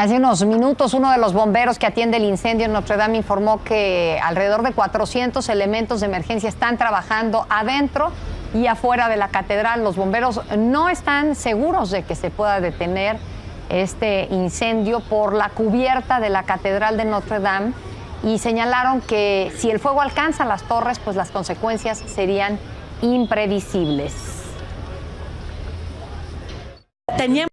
Hace unos minutos, uno de los bomberos que atiende el incendio en Notre Dame informó que alrededor de 400 elementos de emergencia están trabajando adentro y afuera de la catedral. Los bomberos no están seguros de que se pueda detener este incendio por la cubierta de la catedral de Notre Dame y señalaron que si el fuego alcanza las torres, pues las consecuencias serían impredecibles. Teníamos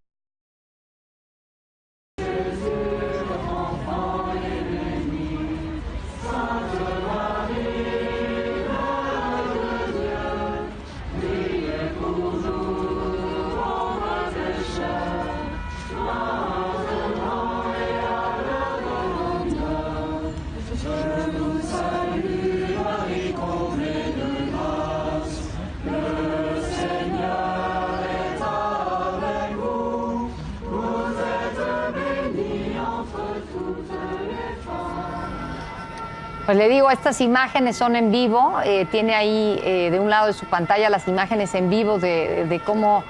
Pues le digo, estas imágenes son en vivo, tiene ahí de un lado de su pantalla las imágenes en vivo de cómo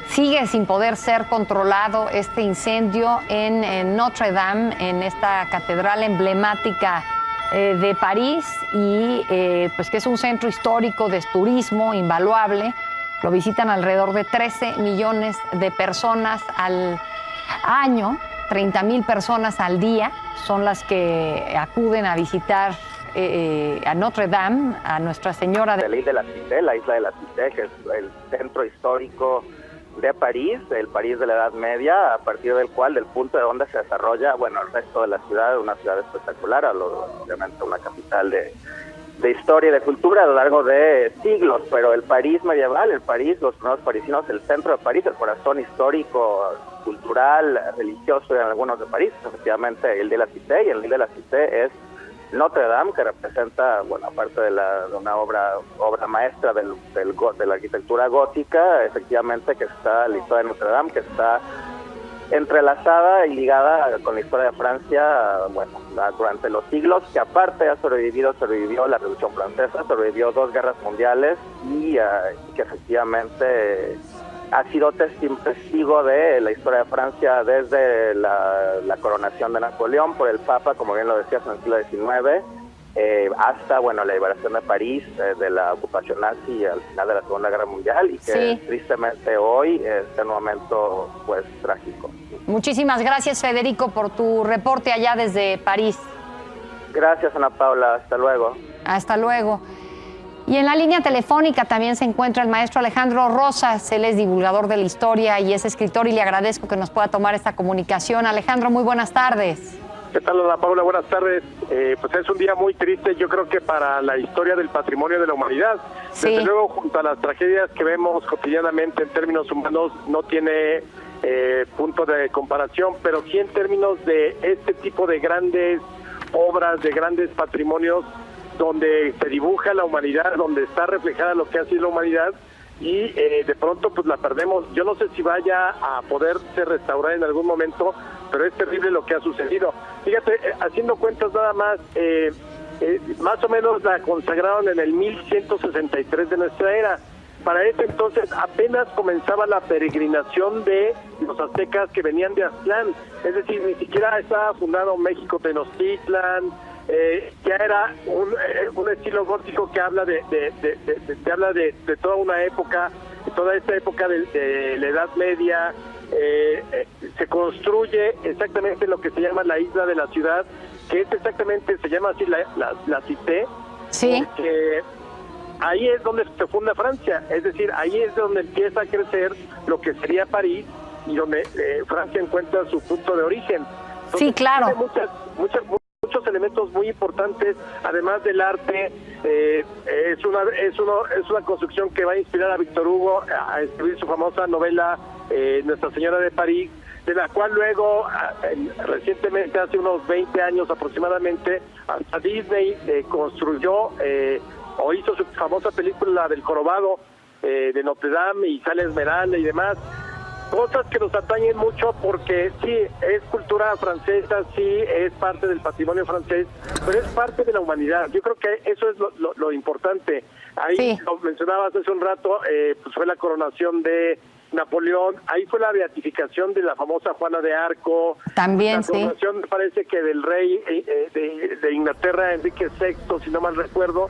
sigue sin poder ser controlado este incendio en Notre Dame, en esta catedral emblemática de París y pues que es un centro histórico de turismo invaluable. Lo visitan alrededor de 13 millones de personas al año, 30,000 personas al día son las que acuden a visitar a Notre Dame, a Nuestra Señora de la isla de la Cité, que es el centro histórico de París, el París de la Edad Media, a partir del cual, del punto de donde se desarrolla, bueno, el resto de la ciudad, una ciudad espectacular, obviamente una capital de historia y de cultura a lo largo de siglos, pero el París medieval, el París, los primeros parisinos, el centro de París, el corazón histórico, cultural, religioso en algunos de París, efectivamente el de la Cité, y el de la Cité es Notre Dame, que representa, bueno, aparte de una obra maestra de la arquitectura gótica, efectivamente que está la historia de Notre Dame, que está entrelazada y ligada con la historia de Francia, bueno, durante los siglos, que aparte sobrevivió la Revolución Francesa, sobrevivió 2 guerras mundiales y que efectivamente ha sido testigo de la historia de Francia desde la coronación de Napoleón por el Papa, como bien lo decías, en el siglo XIX, hasta, bueno, la liberación de París de la ocupación nazi al final de la Segunda Guerra Mundial, y que sí, tristemente hoy está en un momento, pues, trágico. Muchísimas gracias, Federico, por tu reporte allá desde París. Gracias, Ana Paula. Hasta luego. Hasta luego. Y en la línea telefónica también se encuentra el maestro Alejandro Rosas. Él es divulgador de la historia y es escritor, y le agradezco que nos pueda tomar esta comunicación. Alejandro, muy buenas tardes. ¿Qué tal, Ana Paula? Buenas tardes. Pues es un día muy triste, yo creo que para la historia del patrimonio de la humanidad. Sí. Desde luego, junto a las tragedias que vemos cotidianamente en términos humanos, no tiene punto de comparación, pero sí en términos de este tipo de grandes obras, de grandes patrimonios, donde se dibuja la humanidad, donde está reflejada lo que ha sido la humanidad, y de pronto pues la perdemos. Yo no sé si vaya a poderse restaurar en algún momento, pero es terrible lo que ha sucedido. Fíjate, haciendo cuentas nada más, más o menos la consagraron en el 1163 de nuestra era. Para ese entonces apenas comenzaba la peregrinación de los aztecas que venían de Aztlán, es decir, ni siquiera estaba fundado México Tenochtitlan. Ya era un estilo gótico que habla de toda una época, toda esta época de la Edad Media. Se construye exactamente lo que se llama la isla de la ciudad, que es exactamente, se llama así la Cité, sí, porque ahí es donde se funda Francia, es decir, ahí es donde empieza a crecer lo que sería París y donde Francia encuentra su punto de origen. Entonces, sí, claro. Tiene muchos elementos muy importantes, además del arte. Es una construcción que va a inspirar a Víctor Hugo a escribir su famosa novela Nuestra Señora de París, de la cual luego recientemente, hace unos 20 años aproximadamente, hasta Disney construyó o hizo su famosa película del Jorobado de Notre Dame, y sale Esmeralda y demás. Cosas que nos atañen mucho porque sí, es cultura francesa, sí, es parte del patrimonio francés, pero es parte de la humanidad. Yo creo que eso es lo importante. Ahí sí, lo mencionabas hace un rato, pues fue la coronación de Napoleón, ahí fue la beatificación de la famosa Juana de Arco. También, la coronación, me parece que del rey de Inglaterra, Enrique VI, si no mal recuerdo.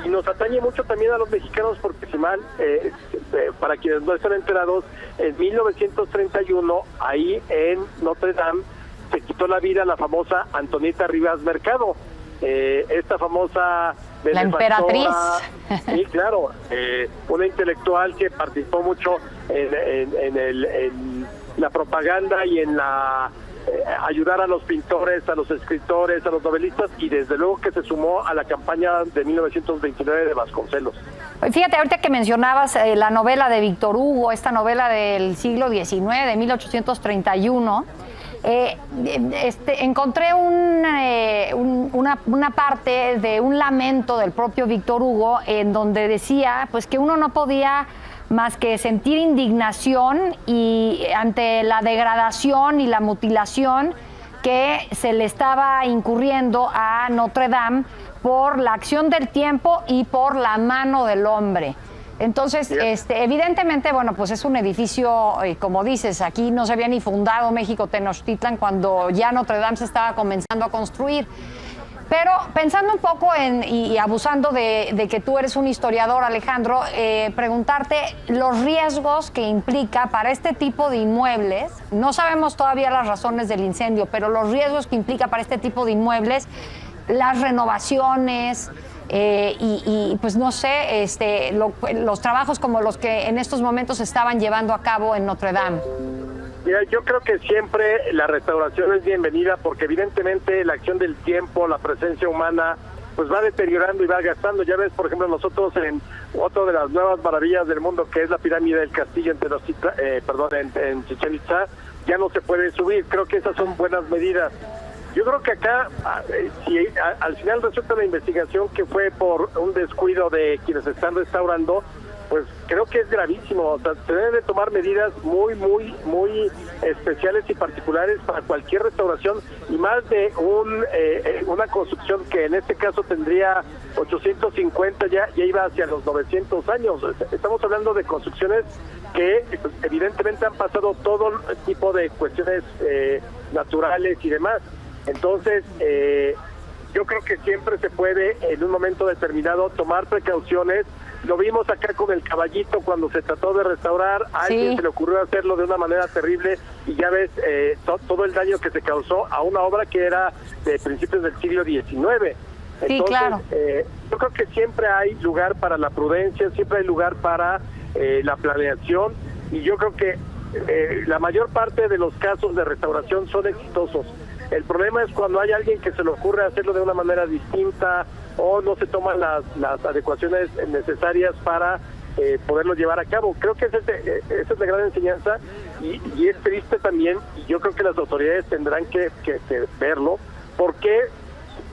Y nos atañe mucho también a los mexicanos porque si mal, para quienes no están enterados, en 1931, ahí en Notre Dame, se quitó la vida la famosa Antonieta Rivas Mercado. Esta famosa... La emperatriz. Sí, claro, una intelectual que participó mucho en la propaganda y en la ayudar a los pintores, a los escritores, a los novelistas, y desde luego que se sumó a la campaña de 1929 de Vasconcelos. Fíjate, ahorita que mencionabas la novela de Víctor Hugo, esta novela del siglo XIX, de 1831, encontré una parte de un lamento del propio Víctor Hugo en donde decía pues que uno no podía más que sentir indignación y ante la degradación y la mutilación que se le estaba incurriendo a Notre Dame por la acción del tiempo y por la mano del hombre. Entonces, evidentemente, bueno, pues es un edificio, como dices, aquí no se había ni fundado México Tenochtitlan cuando ya Notre Dame se estaba comenzando a construir. Pero pensando un poco y abusando de que tú eres un historiador, Alejandro, preguntarte los riesgos que implica para este tipo de inmuebles, no sabemos todavía las razones del incendio, pero los riesgos que implica para este tipo de inmuebles, las renovaciones, y pues no sé, los trabajos como los que en estos momentos se estaban llevando a cabo en Notre Dame. Mira, yo creo que siempre la restauración es bienvenida porque evidentemente la acción del tiempo, la presencia humana, pues va deteriorando y va gastando. Ya ves, por ejemplo, nosotros en otra de las nuevas maravillas del mundo, que es la pirámide del castillo en Chichén Itzá, ya no se puede subir. Creo que esas son buenas medidas. Yo creo que acá, si al final resulta la investigación que fue por un descuido de quienes están restaurando, pues creo que es gravísimo. O sea, se deben de tomar medidas muy especiales y particulares para cualquier restauración, y más de una construcción que en este caso tendría 850, ya iba hacia los 900 años. Estamos hablando de construcciones que pues, evidentemente han pasado todo tipo de cuestiones naturales y demás. Entonces, yo creo que siempre se puede en un momento determinado tomar precauciones. Lo vimos acá con el Caballito cuando se trató de restaurar, a alguien se le ocurrió hacerlo de una manera terrible y ya ves todo el daño que se causó a una obra que era de principios del siglo XIX. Entonces, sí, claro. Yo creo que siempre hay lugar para la prudencia, siempre hay lugar para la planeación, y yo creo que la mayor parte de los casos de restauración son exitosos. El problema es cuando hay alguien que se le ocurre hacerlo de una manera distinta o no se toman las adecuaciones necesarias para poderlo llevar a cabo. Creo que esa es la gran enseñanza y es triste también, y yo creo que las autoridades tendrán que verlo. ¿Por qué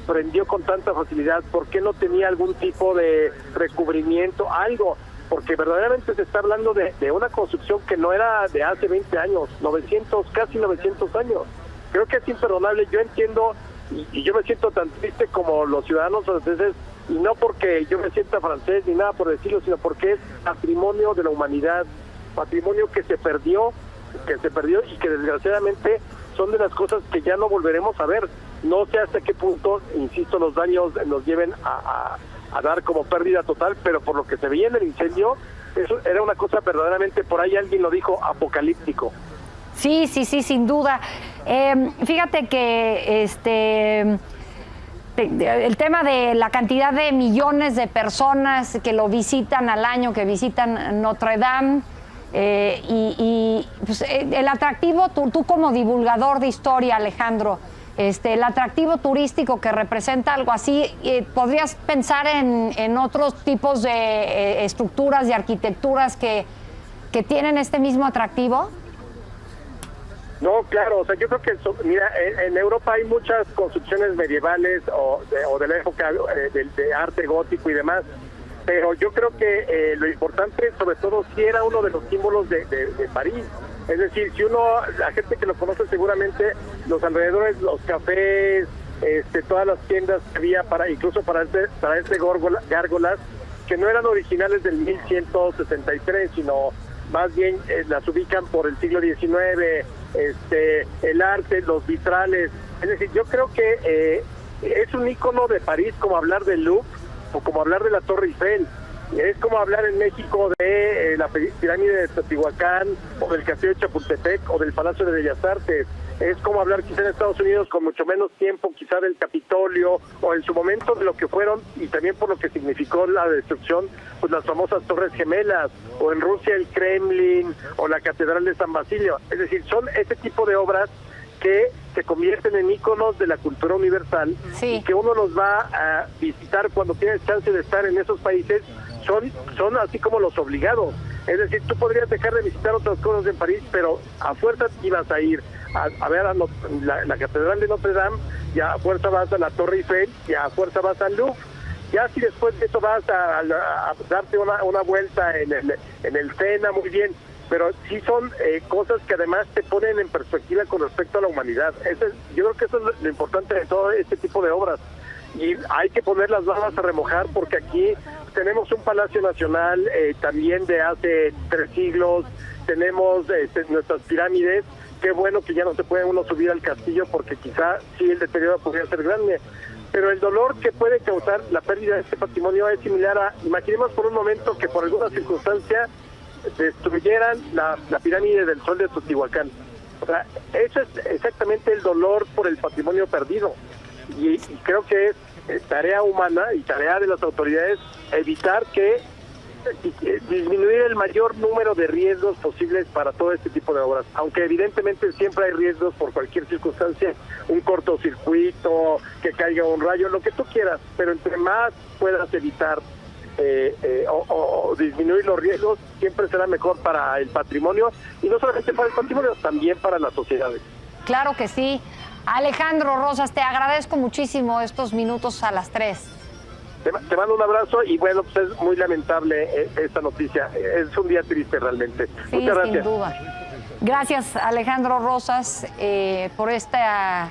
prendió con tanta facilidad? ¿Por qué no tenía algún tipo de recubrimiento, algo? Porque verdaderamente se está hablando de una construcción que no era de hace 20 años, casi 900 años. Creo que es imperdonable. Yo entiendo y yo me siento tan triste como los ciudadanos franceses, y no porque yo me sienta francés ni nada por decirlo, sino porque es patrimonio de la humanidad, patrimonio que se perdió y que desgraciadamente son de las cosas que ya no volveremos a ver. No sé hasta qué punto, insisto, los daños nos lleven a dar como pérdida total, pero por lo que se veía en el incendio, eso era una cosa verdaderamente, por ahí alguien lo dijo, apocalíptico. Sí, sin duda. Fíjate que el tema de la cantidad de millones de personas que lo visitan al año, que visitan Notre Dame, y pues, el atractivo, tú como divulgador de historia, Alejandro, el atractivo turístico que representa algo así, ¿podrías pensar en otros tipos de estructuras y arquitecturas que tienen este mismo atractivo? No, claro, o sea, yo creo que, mira, en Europa hay muchas construcciones medievales o de la época de arte gótico y demás, pero yo creo que lo importante, sobre todo, sí era uno de los símbolos de París. Es decir, si la gente que lo conoce seguramente, los alrededores, los cafés, todas las tiendas que había incluso para gárgolas, que no eran originales del 1163, sino más bien las ubican por el siglo XIX, el arte, los vitrales. Es decir, yo creo que es un ícono de París como hablar del Louvre o como hablar de la Torre Eiffel. Es como hablar en México de la pirámide de Teotihuacán o del Castillo de Chapultepec o del Palacio de Bellas Artes. Es como hablar quizá en Estados Unidos con mucho menos tiempo, quizá del Capitolio o en su momento de lo que fueron y también por lo que significó la destrucción, pues las famosas Torres Gemelas, o en Rusia el Kremlin o la Catedral de San Basilio. Es decir, son ese tipo de obras que se convierten en íconos de la cultura universal, sí, y que uno los va a visitar cuando tienes chance de estar en esos países. Son así como los obligados. Es decir, tú podrías dejar de visitar otras cosas en París, pero a fuerza ibas a ir a ver la Catedral de Notre Dame, y a fuerza vas a la Torre Eiffel, y a fuerza vas al Louvre. Ya si después de eso vas a darte una vuelta en el Sena, muy bien, pero sí son cosas que además te ponen en perspectiva con respecto a la humanidad. Yo creo que eso es lo importante de todo este tipo de obras. Y hay que poner las barbas a remojar, porque aquí tenemos un Palacio Nacional también de hace 3 siglos, tenemos nuestras pirámides. Qué bueno que ya no se puede uno subir al castillo, porque quizá sí el deterioro podría ser grande, pero el dolor que puede causar la pérdida de este patrimonio es similar a, imaginemos por un momento que por alguna circunstancia destruyeran la pirámide del Sol de Teotihuacán. O sea, eso es exactamente el dolor por el patrimonio perdido. Y creo que es tarea humana y tarea de las autoridades evitar que disminuir el mayor número de riesgos posibles para todo este tipo de obras, aunque evidentemente siempre hay riesgos por cualquier circunstancia, un cortocircuito, que caiga un rayo, lo que tú quieras, pero entre más puedas evitar o disminuir los riesgos, siempre será mejor para el patrimonio, y no solamente para el patrimonio, también para las sociedades. Claro que sí. Alejandro Rosas, te agradezco muchísimo estos minutos a las 3. Te mando un abrazo, y bueno, pues es muy lamentable esta noticia. Es un día triste realmente. Sí, muchas gracias. Sin duda. Gracias, Alejandro Rosas, por esta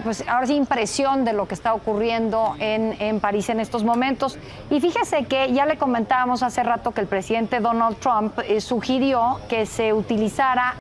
pues ahora sí, impresión de lo que está ocurriendo en París en estos momentos. Y fíjese que ya le comentábamos hace rato que el presidente Donald Trump sugirió que se utilizara